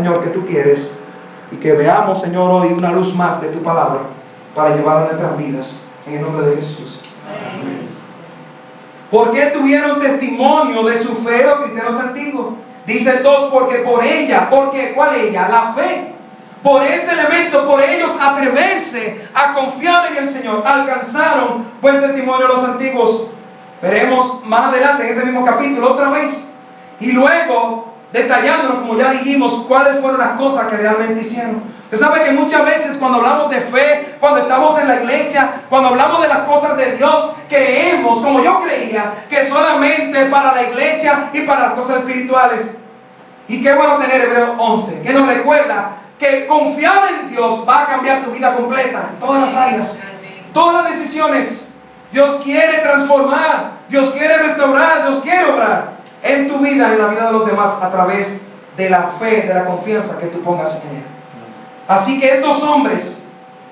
Señor, que tú quieres, y que veamos, Señor, hoy una luz más de tu palabra para llevar a nuestras vidas. En el nombre de Jesús. Amén. ¿Por qué tuvieron testimonio de su fe los cristianos antiguos? Dice el 2, porque por ella, porque ¿cuál ella? La fe. Por este elemento, por ellos atreverse a confiar en el Señor, alcanzaron buen testimonio los antiguos. Veremos más adelante en este mismo capítulo otra vez. Y luego, detallándonos, como ya dijimos, cuáles fueron las cosas que realmente hicieron. Usted sabe que muchas veces cuando hablamos de fe, cuando estamos en la iglesia, cuando hablamos de las cosas de Dios, creemos, como yo creía, que solamente para la iglesia y para las cosas espirituales. Y qué bueno tener Hebreos 11, que nos recuerda que confiar en Dios va a cambiar tu vida completa, en todas las áreas, todas las decisiones. Dios quiere transformar, Dios quiere restaurar, Dios quiere obrar en tu vida, en la vida de los demás, a través de la fe, de la confianza que tú pongas en Él. Así que estos hombres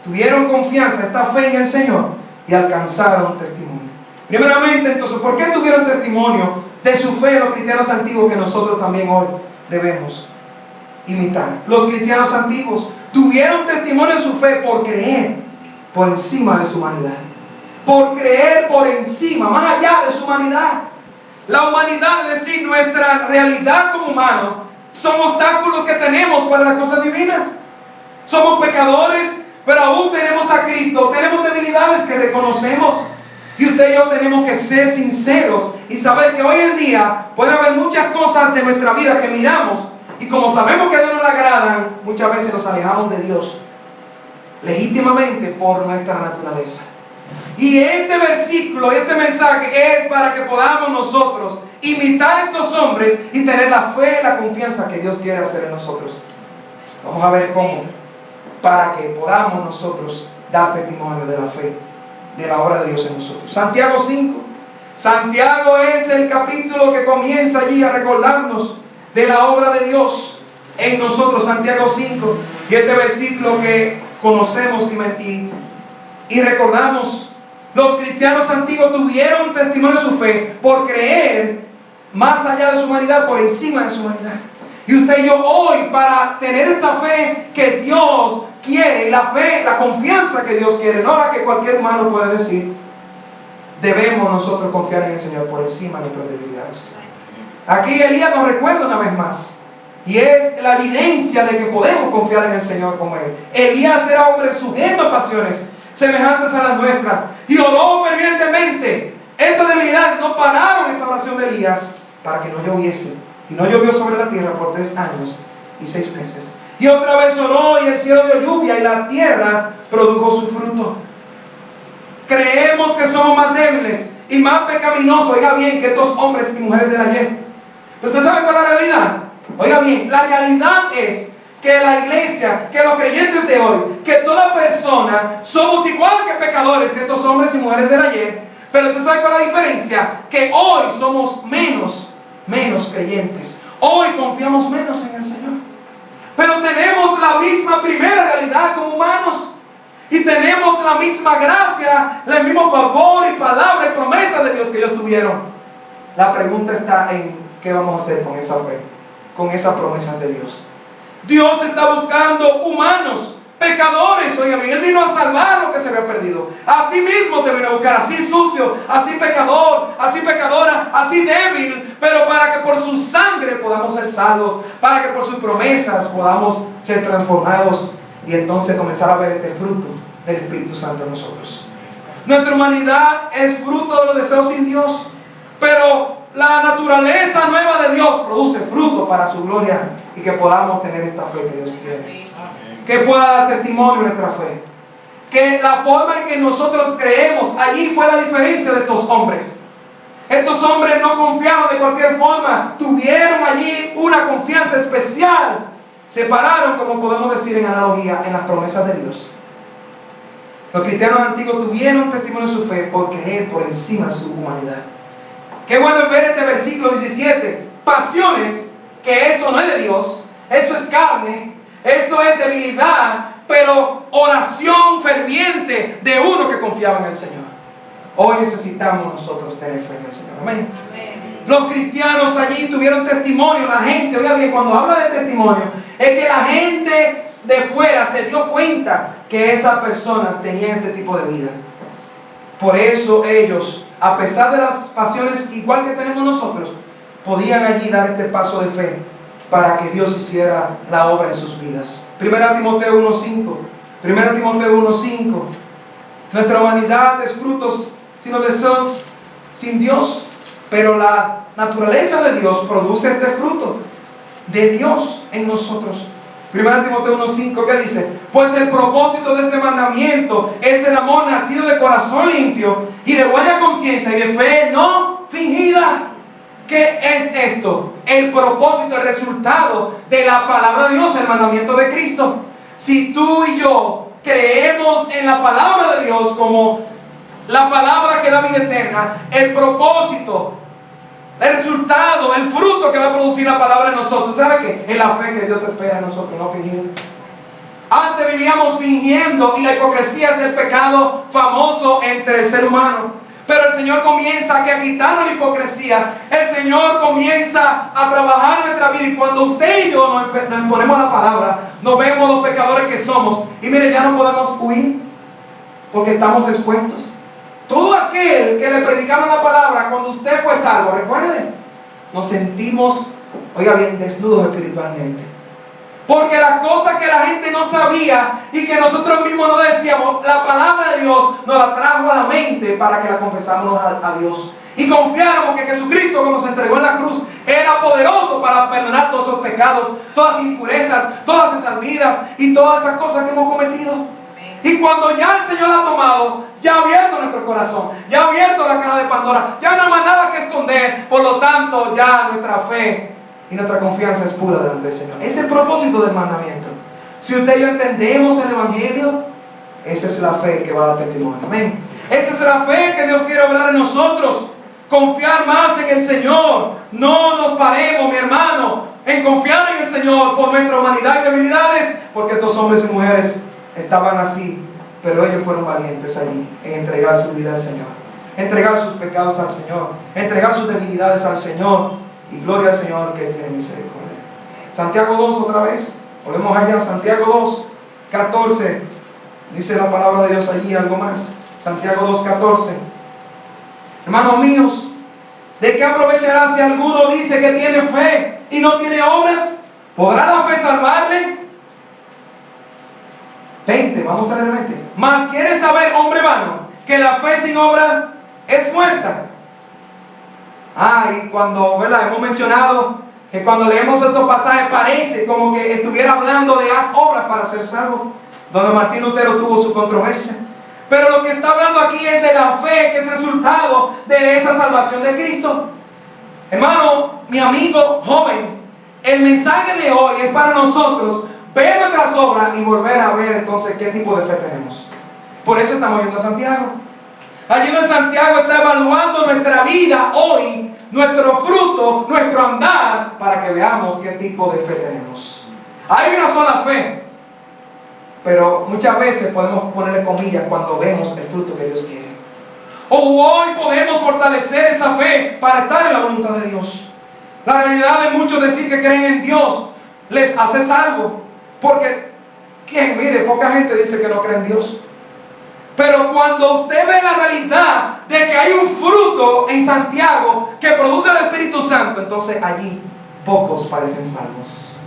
tuvieron confianza, esta fe en el Señor, y alcanzaron testimonio. Primeramente, entonces, ¿por qué tuvieron testimonio de su fe los cristianos antiguos que nosotros también hoy debemos imitar? Los cristianos antiguos tuvieron testimonio de su fe por creer por encima de su humanidad. Por creer por encima, más allá de su humanidad. La humanidad, es decir, nuestra realidad como humanos, son obstáculos que tenemos para las cosas divinas. Somos pecadores, pero aún tenemos a Cristo. Tenemos debilidades que reconocemos. Y usted y yo tenemos que ser sinceros y saber que hoy en día puede haber muchas cosas de nuestra vida que miramos, y como sabemos que a Dios no le agradan, muchas veces nos alejamos de Dios legítimamente por nuestra naturaleza. Y este versículo, este mensaje es para que podamos nosotros imitar a estos hombres y tener la fe y la confianza que Dios quiere hacer en nosotros. Vamos a ver cómo, para que podamos nosotros dar testimonio de la fe, de la obra de Dios en nosotros. Santiago 5. Santiago es el capítulo que comienza allí a recordarnos de la obra de Dios en nosotros. Santiago 5. Y este versículo que conocemos y recordamos. Los cristianos antiguos tuvieron testimonio de su fe por creer más allá de su humanidad, por encima de su humanidad. Y usted y yo hoy, para tener esta fe que Dios quiere, la fe, la confianza que Dios quiere, no la que cualquier humano puede decir, debemos nosotros confiar en el Señor por encima de nuestras debilidades. Aquí Elías nos recuerda una vez más, y es la evidencia de que podemos confiar en el Señor como Él. Elías era hombre sujeto a pasiones semejantes a las nuestras, y oró fervientemente. Estas debilidades no pararon esta oración de Elías para que no lloviese, y no llovió sobre la tierra por 3 años y 6 meses. Y otra vez oró, y el cielo dio lluvia, y la tierra produjo su fruto. Creemos que somos más débiles y más pecaminosos, oiga bien, que estos hombres y mujeres del ayer. ¿Usted sabe cuál es la realidad? Oiga bien, la realidad es que la iglesia, que los creyentes de hoy, que toda persona, somos igual que pecadores que estos hombres y mujeres del ayer. Pero ¿usted sabe cuál es la diferencia? Que hoy somos menos creyentes. Hoy confiamos menos en el Señor. Pero tenemos la misma primera realidad como humanos. Y tenemos la misma gracia, el mismo favor y palabra y promesa de Dios que ellos tuvieron. La pregunta está en qué vamos a hacer con esa fe, con esa promesa de Dios. Dios está buscando humanos, pecadores, oigan, Él vino a salvar lo que se había perdido. A ti mismo te vino a buscar, así sucio, así pecador, así pecadora, así débil, pero para que por su sangre podamos ser salvos, para que por sus promesas podamos ser transformados y entonces comenzar a ver este fruto del Espíritu Santo en nosotros. Nuestra humanidad es fruto de los deseos sin Dios, pero la naturaleza nueva de Dios produce fruto para su gloria y que podamos tener esta fe que Dios quiere. Que pueda dar testimonio de nuestra fe. Que la forma en que nosotros creemos, allí fue la diferencia de estos hombres. Estos hombres no confiaron de cualquier forma, tuvieron allí una confianza especial. Se pararon, como podemos decir en analogía, en las promesas de Dios. Los cristianos antiguos tuvieron testimonio de su fe por creer por encima de su humanidad. Qué bueno ver este versículo 17. Pasiones, que eso no es de Dios, eso es carne, eso es debilidad, pero oración ferviente de uno que confiaba en el Señor. Hoy necesitamos nosotros tener fe en el Señor. Amén. Los cristianos allí tuvieron testimonio. La gente, oiga bien, cuando habla de testimonio, es que la gente de fuera se dio cuenta que esas personas tenían este tipo de vida. Por eso ellos, a pesar de las pasiones igual que tenemos nosotros, podían allí dar este paso de fe para que Dios hiciera la obra en sus vidas. 1 Timoteo 1:5. 1 Timoteo 1:5. Nuestra humanidad es frutos sino deseos sin Dios, pero la naturaleza de Dios produce este fruto de Dios en nosotros. 1 Timoteo 1:5, ¿qué dice? Pues el propósito de este mandamiento es el amor nacido de corazón limpio y de buena conciencia y de fe no fingida. ¿Qué es esto? El propósito, el resultado de la palabra de Dios, el mandamiento de Cristo. Si tú y yo creemos en la palabra de Dios como la palabra que da vida eterna, el propósito, el resultado, el fruto que va a producir la palabra en nosotros, ¿sabe qué? Es la fe que Dios espera en nosotros, no fingir. Antes vivíamos fingiendo y la hipocresía es el pecado famoso entre el ser humano. Pero el Señor comienza a quitarnos la hipocresía. El Señor comienza a trabajar en nuestra vida. Y cuando usted y yo nos imponemos la palabra, nos vemos los pecadores que somos. Y mire, ya no podemos huir porque estamos expuestos. Todo aquel que le predicaron la palabra, cuando usted fue salvo, recuerde, nos sentimos, oiga bien, desnudos espiritualmente. Porque las cosas que la gente no sabía y que nosotros mismos no decíamos, la palabra de Dios nos la trajo a la mente para que la confesáramos a Dios. Y confiáramos que Jesucristo, cuando se entregó en la cruz, era poderoso para perdonar todos esos pecados, todas las impurezas, todas esas vidas y todas esas cosas que hemos cometido. Y cuando ya el Señor la ha tomado, ya ha abierto nuestro corazón, ya ha abierto la caja de Pandora, ya no hay más nada que esconder, por lo tanto ya nuestra fe y nuestra confianza es pura delante del Señor. Ese es el propósito del mandamiento. Si usted y yo entendemos el Evangelio, esa es la fe que va a dar testimonio. Amén. Esa es la fe que Dios quiere hablar en nosotros. Confiar más en el Señor. No nos paremos, mi hermano, en confiar en el Señor por nuestra humanidad y debilidades, porque estos hombres y mujeres estaban así, pero ellos fueron valientes allí en entregar su vida al Señor, entregar sus pecados al Señor, entregar sus debilidades al Señor. Y gloria al Señor que tiene misericordia. Santiago 2 otra vez. Volvemos allá. Santiago 2, 14. Dice la palabra de Dios allí algo más. Santiago 2, 14. Hermanos míos, ¿de qué aprovechará si alguno dice que tiene fe y no tiene obras? ¿Podrá la fe salvarle? 20, vamos a leer 20. Mas quiere saber, hombre vano, que la fe sin obras es muerta. Y cuando, ¿verdad? Hemos mencionado que cuando leemos estos pasajes parece como que estuviera hablando de las obras para ser salvo, donde Martín Lutero tuvo su controversia. Pero lo que está hablando aquí es de la fe, que es resultado de esa salvación de Cristo. Hermano, mi amigo joven, el mensaje de hoy es para nosotros ver nuestras obras y volver a ver entonces qué tipo de fe tenemos. Por eso estamos yendo a Santiago. Allí en Santiago está evaluando nuestra vida hoy, nuestro fruto, nuestro andar, para que veamos qué tipo de fe tenemos. Hay una sola fe, pero muchas veces podemos ponerle comillas cuando vemos el fruto que Dios quiere. O hoy podemos fortalecer esa fe para estar en la voluntad de Dios. La realidad de muchos decir que creen en Dios les hace salvo, porque mire, poca gente dice que no cree en Dios. Pero cuando usted ve la realidad de que hay un fruto en Santiago que produce el Espíritu Santo, entonces allí pocos parecen salvos.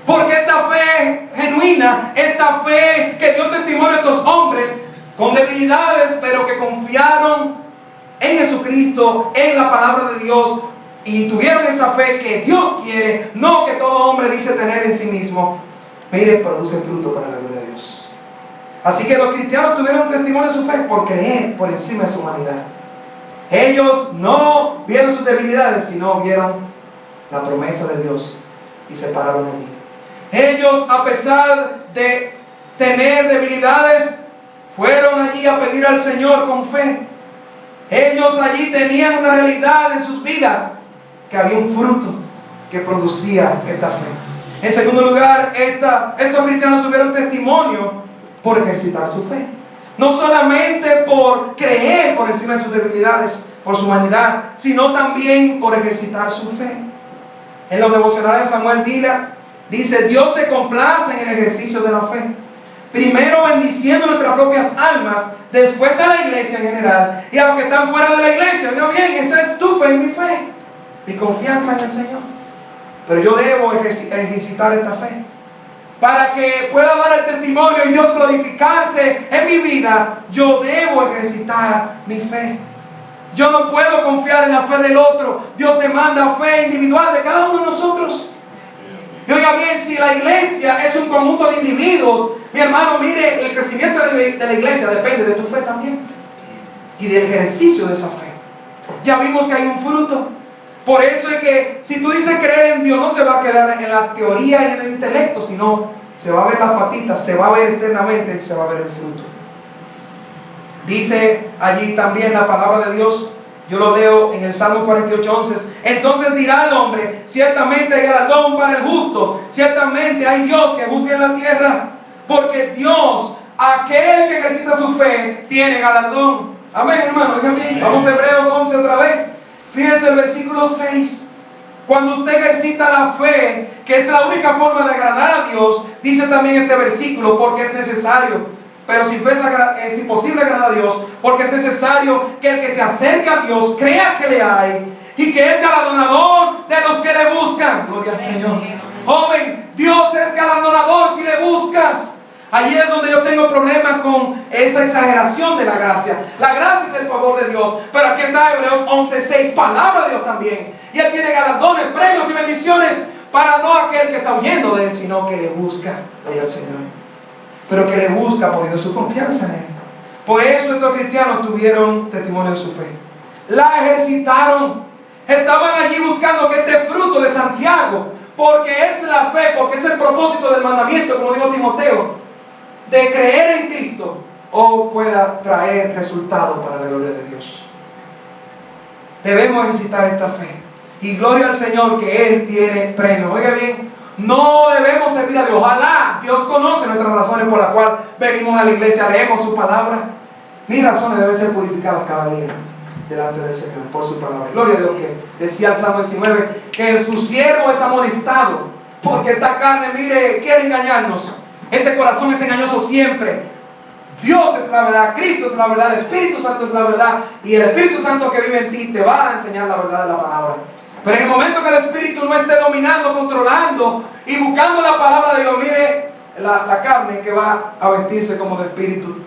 Porque esta fe genuina, esta fe que dio testimonio a estos hombres con debilidades, pero que confiaron en Jesucristo, en la palabra de Dios, y tuvieron esa fe que Dios quiere, no que todo hombre dice tener en sí mismo, mire, produce fruto para la gloria de Dios. Así que los cristianos tuvieron testimonio de su fe por creer por encima de su humanidad. Ellos no vieron sus debilidades, sino vieron la promesa de Dios y se pararon allí. Ellos, a pesar de tener debilidades, fueron allí a pedir al Señor con fe. Ellos allí tenían una realidad en sus vidas, que había un fruto que producía esta fe. En segundo lugar, estos cristianos tuvieron testimonio por ejercitar su fe. No solamente por creer por encima de sus debilidades, por su humanidad, sino también por ejercitar su fe. En los devocionales de Samuel dice, Dios se complace en el ejercicio de la fe. Primero bendiciendo nuestras propias almas, después a la iglesia en general, y a los que están fuera de la iglesia. Oiga bien, esa es tu fe y mi fe, mi confianza en el Señor. Pero yo debo ejercitar esta fe, para que pueda dar el testimonio y Dios glorificarse en mi vida. Yo debo ejercitar mi fe. Yo no puedo confiar en la fe del otro. Dios demanda fe individual de cada uno de nosotros. Y oiga bien, si la iglesia es un conjunto de individuos, mi hermano, mire, el crecimiento de la iglesia depende de tu fe también y del ejercicio de esa fe. Ya vimos que hay un fruto. Por eso es que si tú dices creer en Dios, no se va a quedar en la teoría y en el intelecto, sino se va a ver las patitas, se va a ver externamente y se va a ver el fruto. Dice allí también la palabra de Dios, yo lo leo en el Salmo 48:11. Entonces dirá el hombre, ciertamente hay galardón para el justo, ciertamente hay Dios que juzgue en la tierra, porque Dios, aquel que ejercita su fe, tiene galardón. Amén, hermano. Vamos a Hebreos 11 otra vez. Fíjense el versículo 6. Cuando usted ejercita la fe, que es la única forma de agradar a Dios, dice también este versículo, porque es necesario. Pero si es imposible agradar a Dios, porque es necesario que el que se acerca a Dios crea que le hay y que es galardonador de los que le buscan. Gloria al Señor. Joven, Dios es galardonador si le buscas. Allí es donde yo tengo problemas con esa exageración de la gracia. La gracia es el favor de Dios. Pero aquí está Hebreos 11:6, palabra de Dios también. Y Él tiene galardones, premios y bendiciones para no aquel que está huyendo de Él, sino que le busca. Gloria al Señor. Pero que le busca poniendo su confianza en Él. Por eso estos cristianos tuvieron testimonio de su fe. La ejercitaron. Estaban allí buscando que este fruto de Santiago, porque es la fe, porque es el propósito del mandamiento, como dijo Timoteo, de creer en Cristo, o pueda traer resultado para la gloria de Dios. Debemos ejercitar esta fe. Y gloria al Señor que Él tiene premio. Oiga bien, no debemos servir a Dios. Ojalá Dios conoce nuestras razones por las cuales venimos a la iglesia, leemos su palabra. Mis razones deben ser purificadas cada día delante del Señor por su palabra. Gloria a Dios, que decía el Salmo 19, que su siervo es amonestado, porque esta carne, mire, quiere engañarnos. Este corazón es engañoso siempre. Dios es la verdad, Cristo es la verdad, el Espíritu Santo es la verdad, y el Espíritu Santo que vive en ti te va a enseñar la verdad de la palabra. Pero en el momento que el Espíritu no esté dominando, controlando y buscando la palabra de Dios, mire la carne que va a vestirse como de Espíritu.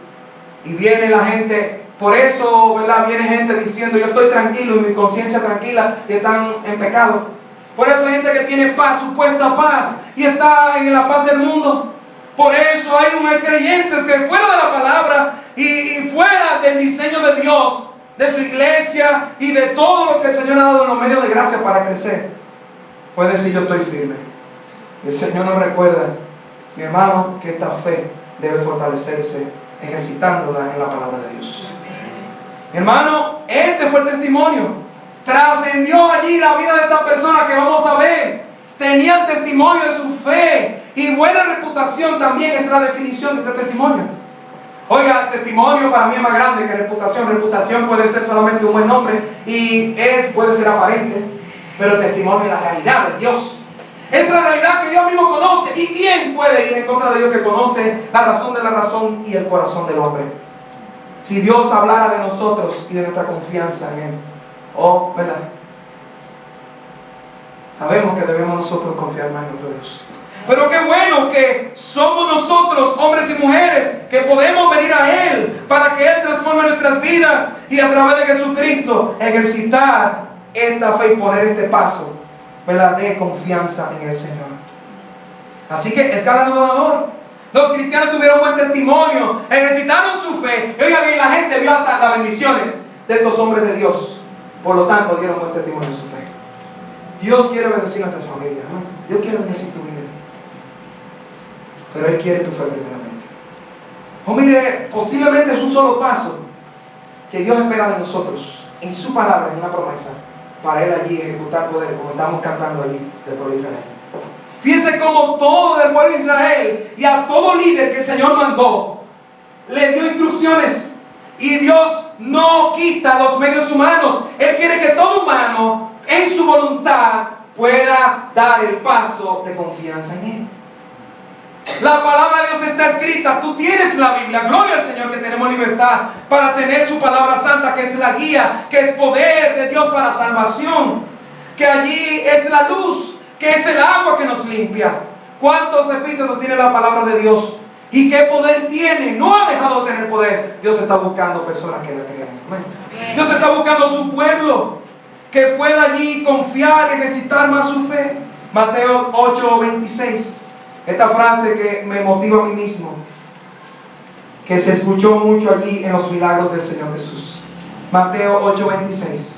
Y viene la gente, por eso, ¿verdad? Viene gente diciendo, yo estoy tranquilo y mi conciencia tranquila, y están en pecado. Por eso hay gente que tiene paz, supuesta paz, y está en la paz del mundo. Por eso hay creyentes que fuera de la palabra y fuera del diseño de Dios, de su iglesia y de todo lo que el Señor ha dado en los medios de gracia para crecer, puede decir yo estoy firme. Y el Señor nos recuerda, mi hermano, que esta fe debe fortalecerse ejercitándola en la palabra de Dios. Mi hermano, este fue el testimonio. Trascendió allí la vida de esta persona que vamos a ver. Tenían testimonio de su fe y buena reputación también es la definición de este testimonio. Oiga, el testimonio para mí es más grande que reputación. Reputación puede ser solamente un buen nombre y puede ser aparente, pero el testimonio es la realidad de Dios. Es la realidad que Dios mismo conoce. ¿Y quién puede ir en contra de Dios que conoce la razón de la razón y el corazón del hombre? Si Dios hablara de nosotros y de nuestra confianza en Él. Oh, ¿verdad? Sabemos que debemos nosotros confiar más en nuestro Dios. Pero qué bueno que somos nosotros, hombres y mujeres, que podemos venir a Él para que Él transforme nuestras vidas y a través de Jesucristo ejercitar esta fe y poner este paso, ¿verdad?, de confianza en el Señor. Así que es galardonador. Los cristianos tuvieron buen testimonio, ejercitaron su fe. Y oigan bien, la gente vio hasta las bendiciones de estos hombres de Dios. Por lo tanto, dieron buen testimonio de su fe. Dios quiere bendecir a nuestra familia, ¿no? Dios quiere bendecir tu vida. Pero Él quiere tu fe primeramente. O mire, posiblemente es un solo paso que Dios espera de nosotros en su palabra, en una promesa, para Él allí ejecutar poder, como estamos cantando allí del pueblo de Israel. Fíjense cómo todo el pueblo de Israel y a todo líder que el Señor mandó, le dio instrucciones. Y Dios no quita los medios humanos. Él quiere que todo humano, en su voluntad, pueda dar el paso de confianza en Él. La palabra de Dios está escrita, tú tienes la Biblia, gloria al Señor que tenemos libertad para tener su palabra santa, que es la guía, que es poder de Dios para salvación, que allí es la luz, que es el agua que nos limpia. ¿Cuántos epítetos tiene la palabra de Dios? ¿Y qué poder tiene? No ha dejado de tener poder. Dios está buscando personas que la crean. Dios está buscando su pueblo que pueda allí confiar y ejercitar más su fe. Mateo 8:26. Esta frase que me motiva a mí mismo, que se escuchó mucho allí en los milagros del Señor Jesús. Mateo 8:26.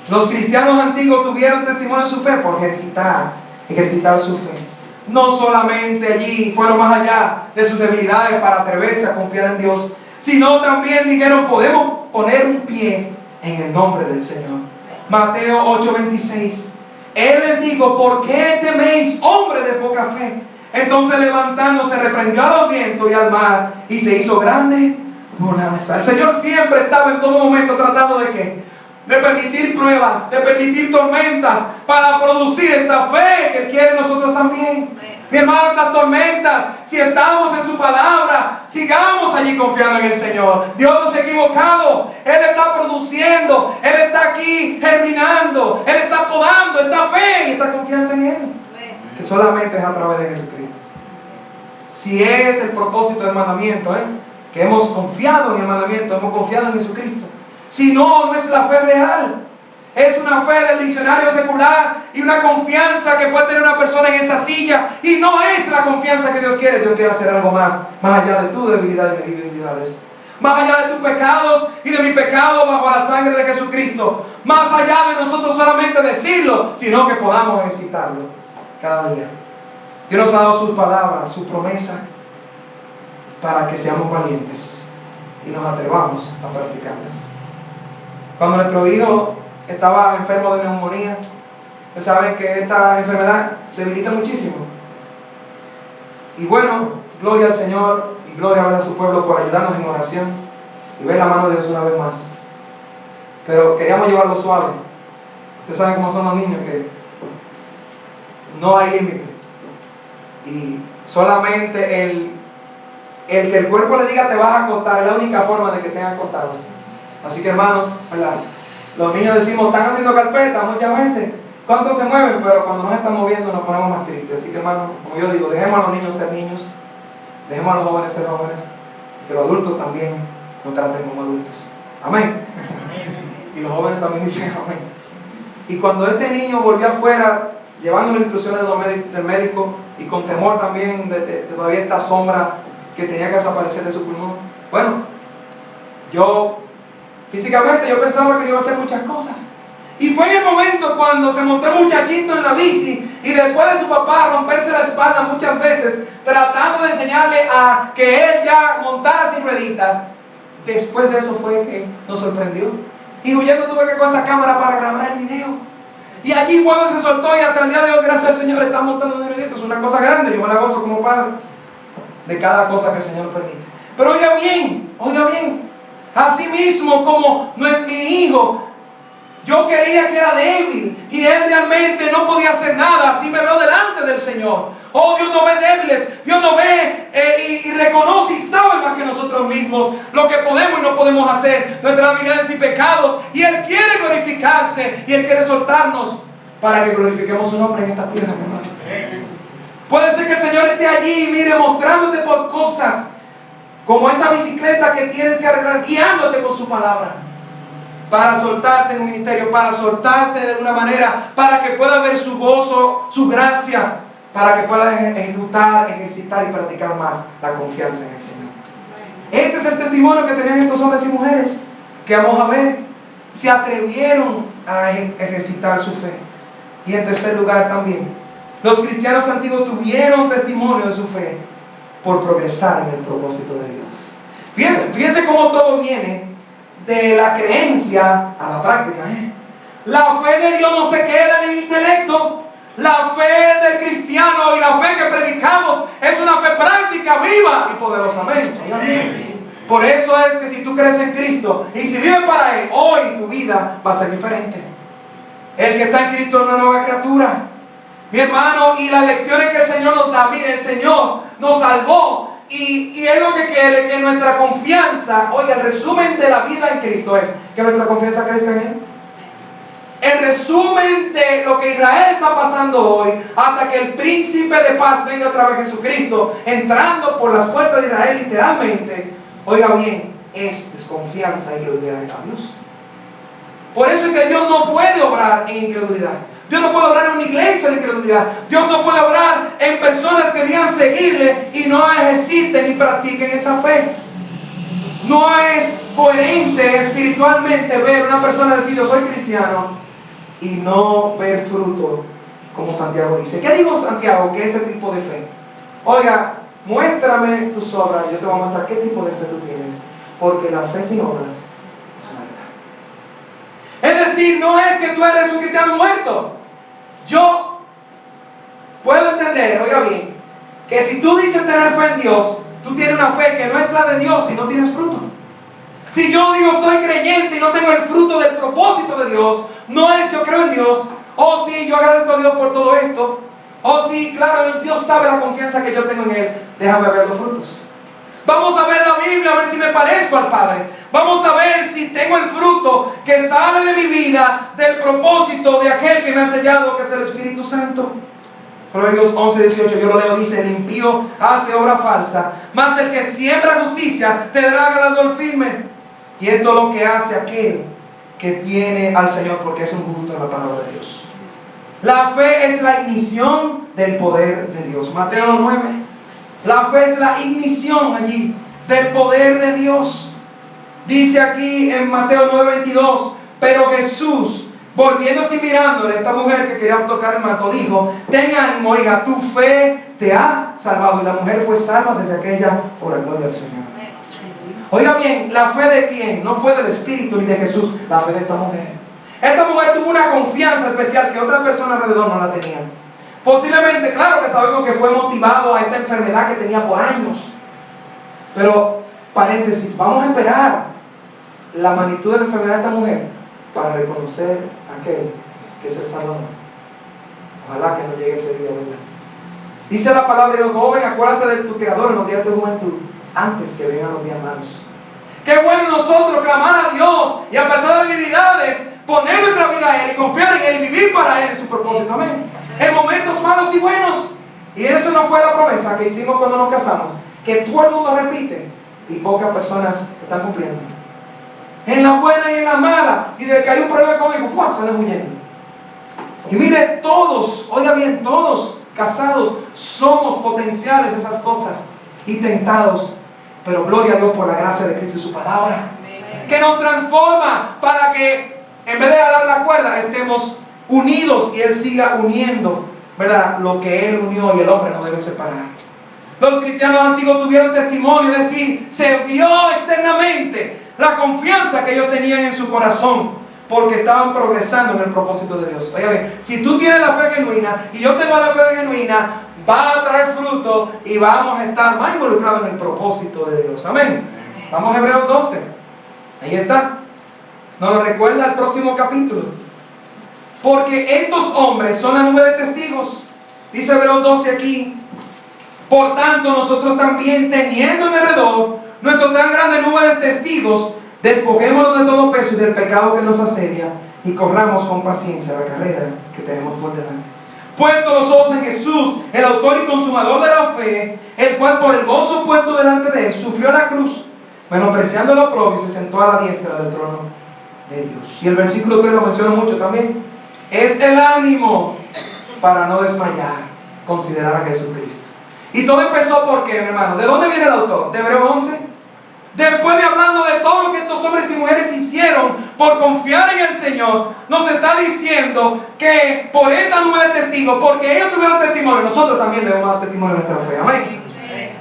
Los cristianos antiguos tuvieron testimonio de su fe por ejercitar su fe. No solamente allí fueron más allá de sus debilidades para atreverse a confiar en Dios, sino también dijeron, podemos poner un pie en el nombre del Señor. Mateo 8:26. Él les dijo, ¿por qué teméis, hombre de poca fe? Entonces levantándose reprendió a los vientos y al mar y se hizo grande bonanza. El Señor siempre estaba en todo momento tratando de ¿qué? De permitir pruebas, de permitir tormentas para producir esta fe que Él quiere en nosotros también. Mi hermano, estas tormentas, si estamos en su palabra, sigamos allí confiando en el Señor. Dios no se ha equivocado. Él está produciendo, Él está aquí germinando, Él está podando esta fe y esta confianza en Él. Que solamente es a través de Jesucristo. Si es el propósito del mandamiento, que hemos confiado en el mandamiento, hemos confiado en Jesucristo. Si no, no es la fe real. Es una fe del diccionario secular y una confianza que puede tener una persona en esa silla. Y no es la confianza que Dios quiere. Dios quiere hacer algo más allá de tu debilidad y mis debilidades. Más allá de tus pecados y de mi pecado bajo la sangre de Jesucristo. Más allá de nosotros solamente decirlo, sino que podamos ejercitarlo cada día. Dios nos ha dado sus palabras, su promesa, para que seamos valientes y nos atrevamos a practicarlas. Cuando nuestro hijo estaba enfermo de neumonía, ustedes saben que esta enfermedad se debilita muchísimo. Y bueno, gloria al Señor y gloria a su pueblo por ayudarnos en oración y ver la mano de Dios una vez más. Pero queríamos llevarlo suave. Ustedes saben cómo son los niños, que no hay límite. Y solamente el que el cuerpo le diga te vas a acostar es la única forma de que estén acostados. Así que hermanos, ¿verdad? Los niños decimos, están haciendo carpetas muchas veces. ¿Cuántos se mueven? Pero cuando nos están moviendo nos ponemos más tristes. Así que hermanos, como yo digo, dejemos a los niños ser niños, dejemos a los jóvenes ser jóvenes, y que los adultos también nos traten como adultos. Amén. Y los jóvenes también dicen amén. Y cuando este niño volvió afuera, llevando las instrucciones del médico y con temor también de todavía esta sombra que tenía que desaparecer de su pulmón, bueno, físicamente yo pensaba que iba a hacer muchas cosas. Y fue en el momento cuando se montó el muchachito en la bici y después de su papá romperse la espalda muchas veces, tratando de enseñarle a que él ya montara sin rueditas, después de eso fue que nos sorprendió. Y huyendo tuve que coger esa cámara para grabar el video. Y allí fue donde se soltó y hasta el día de hoy, gracias al Señor, está montando un ruedito. Es una cosa grande, yo me la gozo como padre de cada cosa que el Señor permite. Pero oiga bien. Así mismo como no es mi hijo, yo quería que era débil y él realmente no podía hacer nada. Así me veo delante del Señor. Oh, Dios no ve débiles, Dios no ve y reconoce y sabe más que nosotros mismos lo que podemos y no podemos hacer, nuestras habilidades y pecados. Y Él quiere glorificarse y Él quiere soltarnos para que glorifiquemos su nombre en esta tierra, hermano. Puede ser que el Señor esté allí, mire, mostrándote por cosas como esa bicicleta que tienes que arreglar, guiándote con su palabra, para soltarte en un ministerio, para soltarte de una manera, para que puedas ver su gozo, su gracia, para que puedas ejercitar y practicar más la confianza en el Señor. Este es el testimonio que tenían estos hombres y mujeres, que vamos a ver, se atrevieron a ejercitar su fe. Y en tercer lugar también, los cristianos antiguos tuvieron testimonio de su fe por progresar en el propósito de Dios. Fíjense cómo todo viene de la creencia a la práctica. La fe de Dios no se queda en el intelecto. La fe del cristiano y la fe que predicamos es una fe práctica, viva y poderosamente. Por eso es que si tú crees en Cristo y si vives para Él, hoy tu vida va a ser diferente. El que está en Cristo es una nueva criatura. Mi hermano, y las lecciones que el Señor nos da, mire, el Señor nos salvó y es lo que quiere, que nuestra confianza, oiga, el resumen de la vida en Cristo es que nuestra confianza crezca en Él. El resumen de lo que Israel está pasando hoy, hasta que el príncipe de paz venga otra vez Jesucristo, entrando por las puertas de Israel literalmente, oiga bien, es desconfianza y incredulidad a Dios. Por eso es que Dios no puede obrar en incredulidad. Dios no puede obrar en una iglesia de incredulidad. Dios no puede obrar en personas que querían seguirle y no ejerciten y practiquen esa fe. No es coherente espiritualmente ver una persona decir yo soy cristiano y no ver fruto, como Santiago dice. ¿Qué digo Santiago? Que ese tipo de fe. Oiga, muéstrame tus obras y yo te voy a mostrar qué tipo de fe tú tienes. Porque la fe sin obras es muerta. Es decir, no es que tú eres un cristiano muerto. Yo puedo entender, oiga bien, que si tú dices tener fe en Dios, tú tienes una fe que no es la de Dios si no tienes fruto. Si yo digo soy creyente y no tengo el fruto del propósito de Dios, no es yo creo en Dios, o si yo agradezco a Dios por todo esto, o si, claro, Dios sabe la confianza que yo tengo en Él, déjame ver los frutos. Vamos a ver la Biblia, a ver si me parezco al Padre. Vamos a ver si tengo el fruto que sale de mi vida, del propósito de aquel que me ha sellado, que es el Espíritu Santo. Proverbios 11:18, yo lo leo, dice: el impío hace obra falsa, mas el que siembra justicia tendrá galardón firme. Y esto es lo que hace aquel que tiene al Señor, porque es un justo en la palabra de Dios. La fe es la ignición del poder de Dios. Mateo 9. La fe es la ignición allí del poder de Dios. Dice aquí en Mateo 9:22, pero Jesús, volviéndose y mirándole a esta mujer que quería tocar el manto, dijo: ten ánimo, hija, tu fe te ha salvado. Y la mujer fue salva desde aquella hora. Gloria al Señor. Oiga bien, ¿la fe de quién? No fue del Espíritu ni de Jesús, la fe de esta mujer. Esta mujer tuvo una confianza especial que otras personas alrededor no la tenían. Posiblemente, claro que sabemos que fue motivado a esta enfermedad que tenía por años. Pero, paréntesis, vamos a esperar la magnitud de la enfermedad de esta mujer para reconocer a aquel que es el Salvador. Ojalá que no llegue ese día, ¿verdad? Dice la palabra de Dios: joven, acuérdate de tu Creador en los días de tu juventud, antes que vengan los días malos. Qué bueno nosotros clamar a Dios y a pesar de debilidades, poner nuestra vida a Él y confiar en Él y vivir para Él en su propósito. Amén. En momentos malos y buenos. Y eso no fue la promesa que hicimos cuando nos casamos, que todo el mundo repite y pocas personas están cumpliendo. En la buena y en la mala, y de que hay un problema económico, ¡fua!, salen huyendo. Y mire, todos, oiga bien, todos casados somos potenciales a esas cosas y tentados, pero gloria a Dios por la gracia de Cristo y su palabra, que nos transforma para que en vez de dar la cuerda estemos unidos y Él siga uniendo, ¿verdad?, lo que Él unió, y el hombre no debe separar. Los cristianos antiguos tuvieron testimonio, es decir, se vio externamente la confianza que ellos tenían en su corazón, porque estaban progresando en el propósito de Dios. Oye, si tú tienes la fe genuina y yo tengo la fe genuina, va a traer fruto y vamos a estar más involucrados en el propósito de Dios. Amén. Vamos a Hebreos 12. Ahí está. Nos lo recuerda el próximo capítulo. Porque estos hombres son la nube de testigos. Dice Hebreos 12 aquí: por tanto, nosotros también, teniendo en alrededor nuestro tan grande nube de testigos, despojémonos de todo peso y del pecado que nos asedia, y corramos con paciencia la carrera que tenemos por delante. Puesto los ojos en Jesús, el autor y consumador de la fe, el cual por el gozo puesto delante de él sufrió la cruz, menospreciando el oprobio, y se sentó a la diestra del trono de Dios. Y el versículo 3 lo menciona mucho también. Es el ánimo para no desmayar, considerar a Jesucristo. Y todo empezó porque, hermano, ¿de dónde viene el autor? De Hebreos 11. Después de hablando de todo lo que estos hombres y mujeres hicieron por confiar en el Señor, nos está diciendo que por esta nube de testigos, porque ellos tuvieron testimonio, nosotros también debemos dar testimonio de nuestra fe. Amén.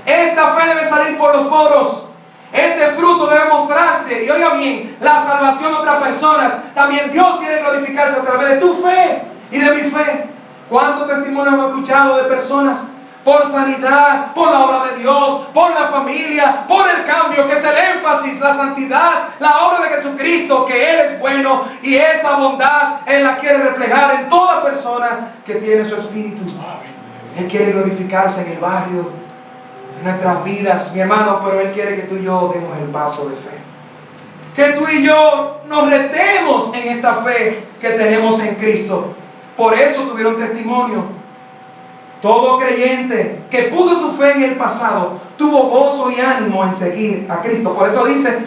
Esta fe debe salir por los poros. Este fruto debe mostrarse. Y oiga bien, la salvación de otras personas, también Dios quiere glorificarse a través de tu fe y de mi fe. ¿Cuántos testimonios hemos escuchado de personas? por sanidad, por la obra de Dios, por la familia, por el cambio, que es el énfasis, la santidad, la obra de Jesucristo, que Él es bueno y esa bondad Él la quiere reflejar en toda persona que tiene su espíritu. Él quiere glorificarse en el barrio, en nuestras vidas, mi hermano, pero Él quiere que tú y yo demos el paso de fe. Que tú y yo nos retemos en esta fe que tenemos en Cristo. Por eso tuvieron testimonio. Todo creyente que puso su fe en el pasado tuvo gozo y ánimo en seguir a Cristo. Por eso dice,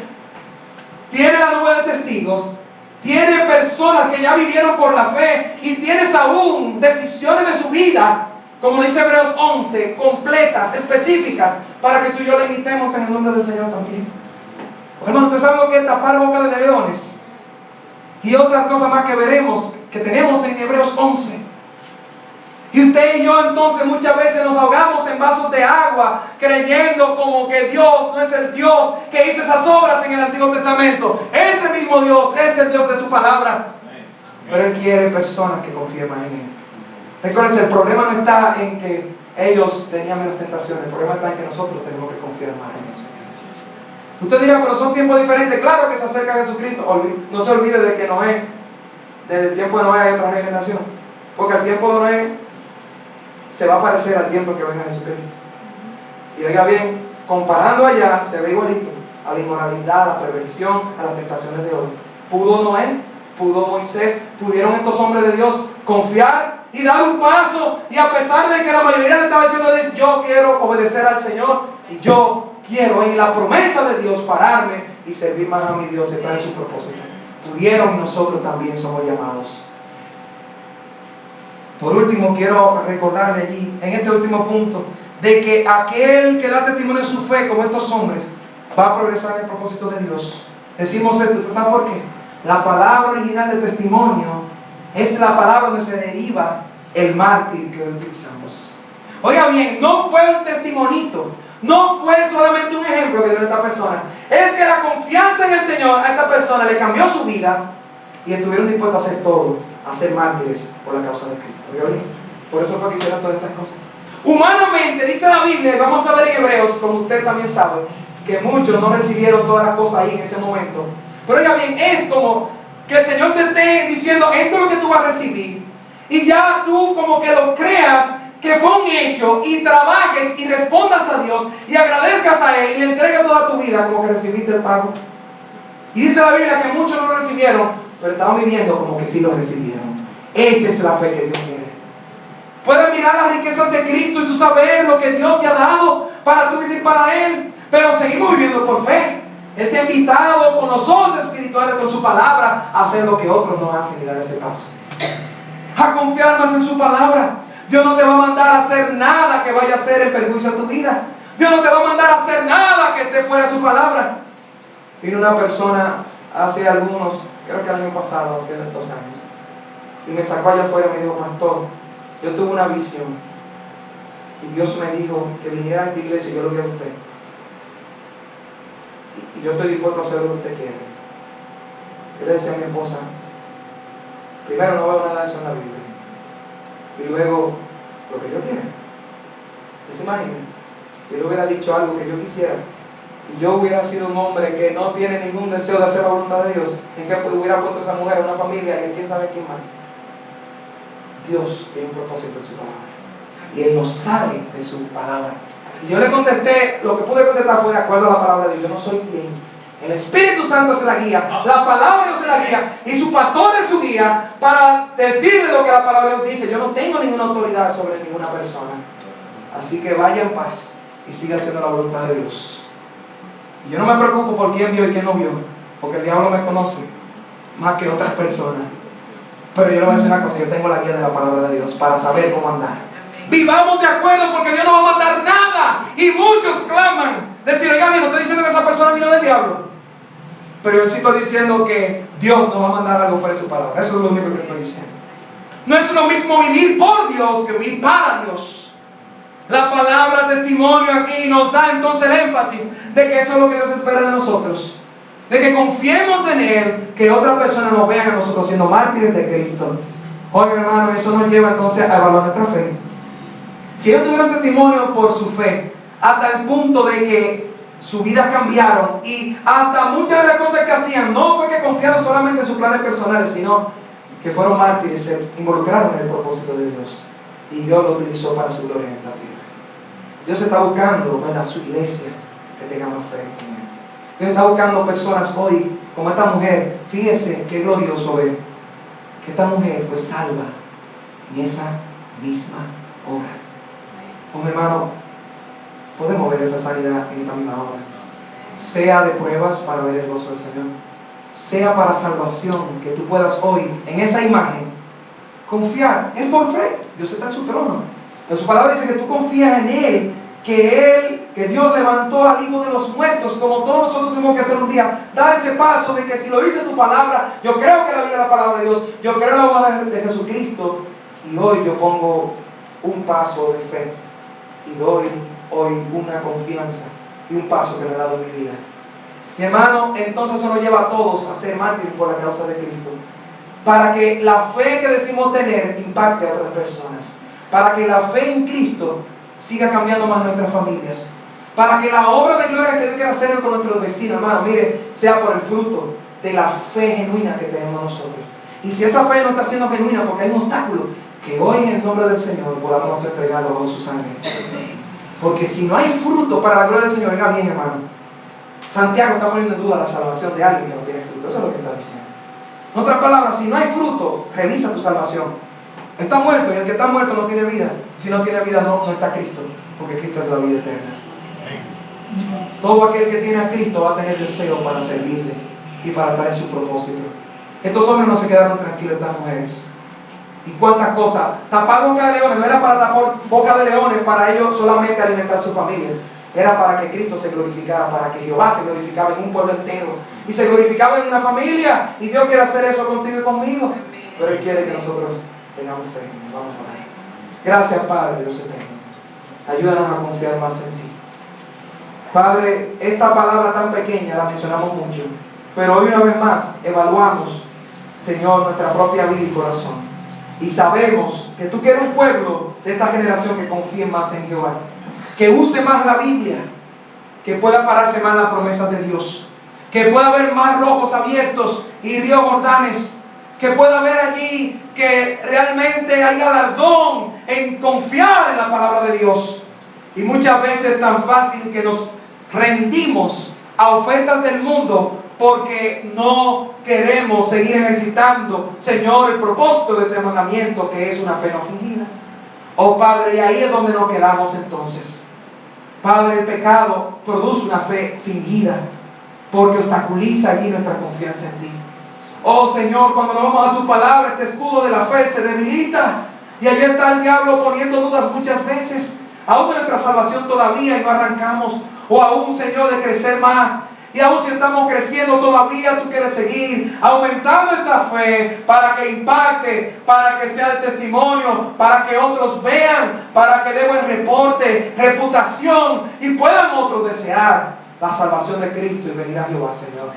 tiene la nube de testigos, tiene personas que ya vivieron por la fe y tienes aún decisiones de su vida, como dice Hebreos 11, completas, específicas, para que tú y yo le imitemos en el nombre del Señor también. Hermanos, ustedes saben lo que es tapar boca de leones y otras cosas más que veremos, que tenemos en Hebreos 11. Y usted y yo entonces muchas veces nos ahogamos en vasos de agua, creyendo como que Dios no es el Dios que hizo esas obras en el Antiguo Testamento. Ese mismo Dios es el Dios de su palabra. Pero Él quiere personas que confíen en Él. Recuerden, el problema no está en que ellos tenían menos tentaciones, el problema está en que nosotros tenemos que confiar más en Él. Usted dirá, pero son tiempos diferentes. Claro que se acerca a Jesucristo. No se olvide de que Noé, desde el tiempo de Noé hay otra generación. Porque el tiempo de Noé se va a parecer al tiempo que venga Jesucristo. Y oiga bien, comparando allá, se ve igualito a la inmoralidad, a la perversión, a las tentaciones de hoy. ¿Pudo Noé? ¿Pudo Moisés? ¿Pudieron estos hombres de Dios confiar y dar un paso? Y a pesar de que la mayoría le estaba diciendo, yo quiero obedecer al Señor y yo quiero en la promesa de Dios pararme y servir más a mi Dios y estar en su propósito. Pudieron y nosotros también somos llamados. Por último, quiero recordarle allí, en este último punto, de que aquel que da testimonio de su fe, como estos hombres, va a progresar en el propósito de Dios. Decimos esto, ¿sabes por qué? La palabra original de testimonio es la palabra donde se deriva el mártir que utilizamos. Oiga bien, no fue un testimonito, no fue solamente un ejemplo que dio esta persona, es que la confianza en el Señor a esta persona le cambió su vida y estuvieron dispuestos a hacer todo, a ser mártires por la causa de Cristo. ¿Oiga bien? Por eso fue que hicieron todas estas cosas. Humanamente, dice la Biblia, y vamos a ver en Hebreos, como usted también sabe, que muchos no recibieron todas las cosas ahí en ese momento. Pero oiga bien, es como que el Señor te esté diciendo, esto es lo que tú vas a recibir, y ya tú como que lo creas que fue un hecho, y trabajes y respondas a Dios y agradezcas a Él y le entregues toda tu vida como que recibiste el pago. Y dice la Biblia que muchos no lo recibieron, pero estaban viviendo como que sí lo recibieron. Esa es la fe que Dios quiere. Puedes mirar las riquezas de Cristo y tú saber lo que Dios te ha dado para tú vivir para Él, pero seguimos viviendo por fe. Él te ha invitado con los ojos espirituales, con su palabra, a hacer lo que otros no hacen y dar ese paso. A confiar más en su palabra. Dios no te va a mandar a hacer nada que vaya a ser en perjuicio a tu vida. Dios no te va a mandar a hacer nada que esté fuera de su palabra. Vino una persona hace algunos, creo que el año pasado, hace 2 años, y me sacó allá afuera y me dijo, pastor, yo tuve una visión y Dios me dijo que viniera a esta iglesia y yo lo vi a usted. Y yo estoy dispuesto a hacer lo que usted quiere. Yo le decía a mi esposa, primero no veo nada de eso en la Biblia. Y luego, lo que yo quiera. ¿Se imaginan? Si él hubiera dicho algo que yo quisiera, y yo hubiera sido un hombre que no tiene ningún deseo de hacer la voluntad de Dios, ¿en qué hubiera puesto a esa mujer en una familia y en quién sabe quién más? Dios tiene un propósito en su palabra. Y Él nos sale de su palabra. Y yo le contesté, lo que pude contestar fue de acuerdo a la palabra de Dios. Yo no soy quien. El Espíritu Santo se la guía, la palabra de Dios se la guía, y su pastor es su guía para decirle lo que la palabra de Dios dice. Yo no tengo ninguna autoridad sobre ninguna persona. Así que vaya en paz y siga haciendo la voluntad de Dios. Y yo no me preocupo por quién vio y quién no vio, porque el diablo me conoce más que otras personas. Pero yo le voy a decir una cosa, yo tengo la guía de la palabra de Dios para saber cómo andar. Vivamos de acuerdo, porque Dios no va a mandar nada. Y muchos claman, decir, oiga, no estoy diciendo que esa persona vino del diablo, pero yo sí estoy diciendo que Dios nos va a mandar algo fuera de su palabra. Eso es lo único que estoy diciendo. No es lo mismo vivir por Dios que vivir para Dios. La palabra testimonio aquí nos da entonces el énfasis de que eso es lo que Dios espera de nosotros. De que confiemos en Él, que otras personas nos vean a nosotros siendo mártires de Cristo. Oye, hermano, eso nos lleva entonces a evaluar nuestra fe. Si ellos tuvieron testimonio por su fe, hasta el punto de que su vida cambiaron y hasta muchas de las cosas que hacían, no fue que confiaron solamente en sus planes personales, sino que fueron mártires, se involucraron en el propósito de Dios. Y Dios lo utilizó para su gloria en esta tierra. Dios está buscando, ¿verdad?, su iglesia, que tengamos fe en Él. Dios está buscando personas hoy, como esta mujer. Fíjese qué glorioso ver que esta mujer fue salva en esa misma hora. Oh, mi hermano, podemos ver esa sanidad en esta misma hora. Sea de pruebas para ver el gozo del Señor, sea para salvación, que tú puedas hoy, en esa imagen, confiar. Es por fe. Dios está en su trono. Pero su palabra dice que tú confías en Él, que Dios levantó al Hijo de los muertos, como todos nosotros tuvimos que hacer un día. Dar ese paso de que si lo dice tu palabra, yo creo que la Biblia es la palabra de Dios, yo creo en la palabra de Jesucristo, y hoy yo pongo un paso de fe, y doy hoy una confianza, y un paso que le he dado en mi vida. Mi hermano, entonces eso nos lleva a todos a ser mártires por la causa de Cristo, para que la fe que decimos tener impacte a otras personas, para que la fe en Cristo siga cambiando más nuestras familias, para que la obra de gloria que Dios quiere hacer con nuestros vecinos, hermano, mire, sea por el fruto de la fe genuina que tenemos nosotros. Y si esa fe no está siendo genuina porque hay un obstáculo, que hoy en el nombre del Señor podamos entregarlo bajo su sangre. Porque si no hay fruto para la gloria del Señor, venga bien, hermano. Santiago está poniendo en duda la salvación de alguien que no tiene fruto. Eso es lo que está diciendo. En otras palabras, si no hay fruto, revisa tu salvación. Está muerto, y el que está muerto no tiene vida. Si no tiene vida, no está Cristo, porque Cristo es la vida eterna. Todo aquel que tiene a Cristo va a tener deseo para servirle y para estar en su propósito. Estos hombres no se quedaron tranquilos, estas mujeres. Y cuántas cosas. Tapar boca de leones no era para tapar boca de leones para ellos solamente alimentar su familia. Era para que Cristo se glorificara, para que Jehová se glorificaba en un pueblo entero y se glorificaba en una familia. Y Dios quiere hacer eso contigo y conmigo, pero Él quiere que nosotros tengamos fe. Vamos a orar. Gracias, Padre Dios eterno. Ayúdanos a confiar más en ti. Padre, esta palabra tan pequeña la mencionamos mucho, pero hoy una vez más evaluamos, Señor, nuestra propia vida y corazón. Y sabemos que tú quieres un pueblo de esta generación que confíe más en Jehová, que use más la Biblia, que pueda pararse más en las promesas de Dios, que pueda haber más rojos abiertos y ríos jordanes, que pueda haber allí que realmente hay galardón en confiar en la palabra de Dios. Y muchas veces es tan fácil que nos rendimos a ofertas del mundo porque no queremos seguir ejercitando, Señor, el propósito de este mandamiento, que es una fe no fingida. Oh Padre, y ahí es donde nos quedamos entonces. Padre, el pecado produce una fe fingida porque obstaculiza allí nuestra confianza en ti. Oh Señor, cuando nos vamos a tu palabra, este escudo de la fe se debilita y allí está el diablo poniendo dudas muchas veces, aún de nuestra salvación todavía, y no arrancamos, o aún, Señor, de crecer más. Y aún si estamos creciendo todavía, tú quieres seguir aumentando esta fe para que impacte, para que sea el testimonio, para que otros vean, para que dé buen reporte, reputación, y puedan otros desear la salvación de Cristo y venir a Jehová, Señor.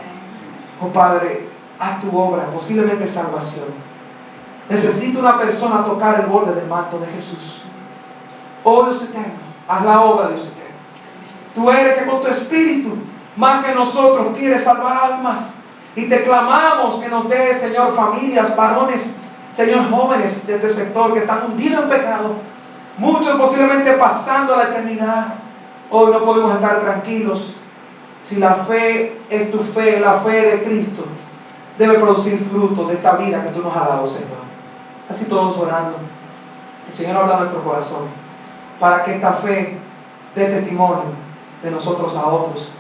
Oh Padre, haz tu obra, posiblemente salvación. Necesito una persona tocar el borde del manto de Jesús. Oh Dios eterno, haz la obra, Dios eterno. Tú eres que con tu espíritu, más que nosotros, quieres salvar almas. Y te clamamos que nos des, Señor, familias, varones, Señor, jóvenes de este sector que están hundidos en pecado, muchos posiblemente pasando a la eternidad. Hoy no podemos estar tranquilos. Si la fe es tu fe, la fe de Cristo, debe producir fruto de esta vida que tú nos has dado, Señor. Así todos orando. El Señor habla a nuestro corazón para que esta fe dé testimonio de nosotros a otros.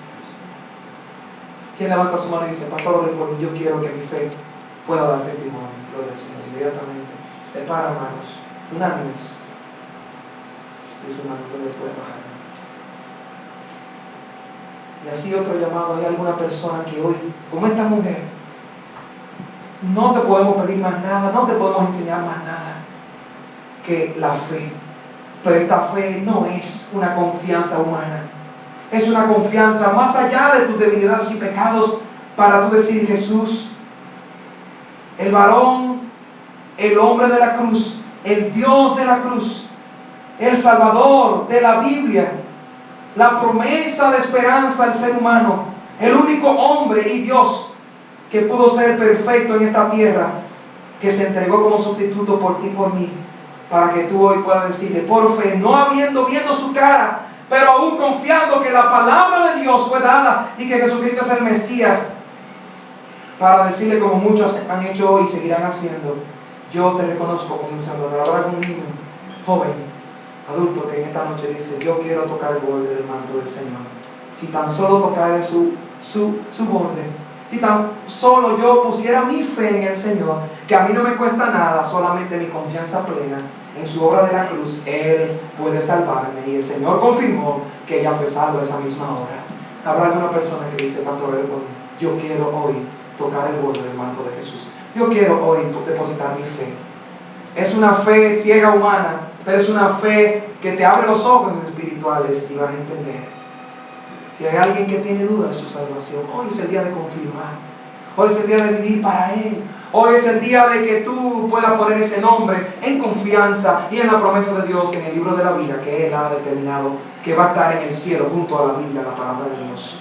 ¿Quién levanta su mano y dice, Pastor, yo quiero que mi fe pueda dar testimonio? Gloria al Señor. Inmediatamente se para manos, unánimes, y su mano no le puede bajar. Y así otro llamado, hay alguna persona que hoy, como esta mujer, no te podemos pedir más nada, no te podemos enseñar más nada que la fe. Pero esta fe no es una confianza humana. Es una confianza más allá de tus debilidades y pecados, para tú decir, Jesús, el varón, el hombre de la cruz, el Dios de la cruz, el Salvador de la Biblia, la promesa de esperanza al ser humano, el único hombre y Dios que pudo ser perfecto en esta tierra, que se entregó como sustituto por ti y por mí, para que tú hoy puedas decirle por fe, no viendo su cara, pero aún confiando que la palabra de Dios fue dada y que Jesucristo es el Mesías, para decirle como muchos han hecho hoy y seguirán haciendo: yo te reconozco como mi Salvador. Ahora un niño, joven, adulto, que en esta noche dice: yo quiero tocar el borde del manto del Señor. Si tan solo tocara su borde, si tan solo yo pusiera mi fe en el Señor, que a mí no me cuesta nada, solamente mi confianza plena en su obra de la cruz, Él puede salvarme. Y el Señor confirmó que ella fue salva esa misma hora. Habrá alguna persona que dice: pastor, yo quiero hoy tocar el borde del manto de Jesús. Yo quiero hoy depositar mi fe. Es una fe ciega humana, pero es una fe que te abre los ojos espirituales y vas a entender. Si hay alguien que tiene duda de su salvación, hoy es el día de confirmar. Hoy es el día de vivir para Él. Hoy es el día de que tú puedas poner ese nombre en confianza y en la promesa de Dios en el libro de la vida que Él ha determinado que va a estar en el cielo junto a la Biblia, la palabra de Dios.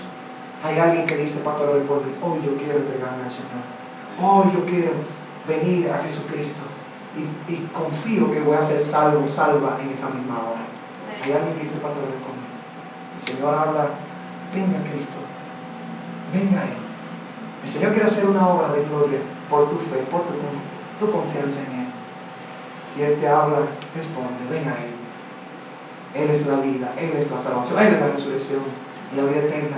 Hay alguien que dice: pastor del pueblo, hoy yo quiero entregarme al Señor. Hoy yo quiero venir a Jesucristo y confío que voy a ser salvo, salva en esta misma hora. Hay alguien que dice: pastor del pueblo, el Señor habla: venga a Cristo, venga a Él. El Señor quiere hacer una obra de gloria por tu fe, por tu confianza en Él. Si Él te habla, responde: ven a Él. Él es la vida, Él es la salvación, Él es la resurrección y la vida eterna.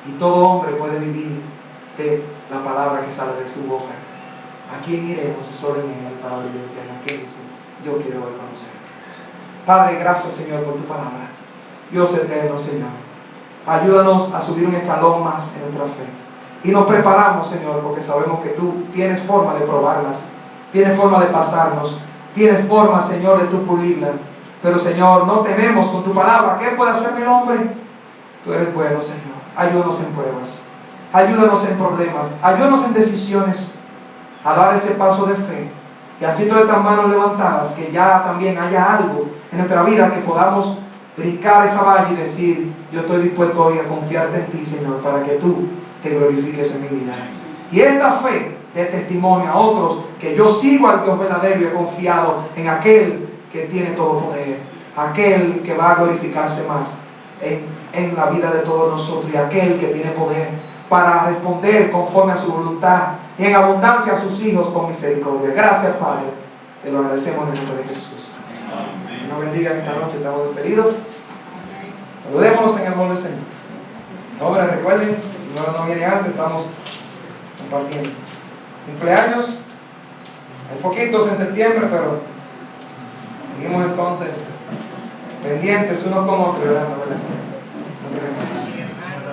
Y todo hombre puede vivir de la palabra que sale de su boca. ¿A quién iremos? Solo en Él para la vida eterna. ¿Qué dice? Yo quiero hoy conocer. Padre, gracias, Señor, por tu palabra. Dios eterno, Señor, ayúdanos a subir un escalón más en nuestra fe. Y nos preparamos, Señor, porque sabemos que tú tienes forma de probarlas, tienes forma de pasarnos, tienes forma, Señor, de tú pulirla. Pero, Señor, no tememos con tu palabra. ¿Qué puede hacer el hombre? Tú eres bueno, Señor. Ayúdanos en pruebas, ayúdanos en problemas, ayúdanos en decisiones, a dar ese paso de fe. Y así todas estas manos levantadas, que ya también haya algo en nuestra vida que podamos brincar esa valla y decir: yo estoy dispuesto hoy a confiarte en ti, Señor, para que tú te glorifiques en mi vida. Y esta fe de testimonio a otros que yo sigo al Dios verdadero y he confiado en aquel que tiene todo poder, aquel que va a glorificarse más en la vida de todos nosotros, y aquel que tiene poder para responder conforme a su voluntad y en abundancia a sus hijos con misericordia. Gracias, Padre, te lo agradecemos en el nombre de Jesús. Que nos bendiga en esta noche. Estamos despedidos. Saludémonos en el nombre del Señor. Jóvenes, recuerden, si no viene antes, estamos compartiendo. Cumpleaños, hay poquitos en septiembre, pero seguimos entonces pendientes unos con otros, ¿verdad?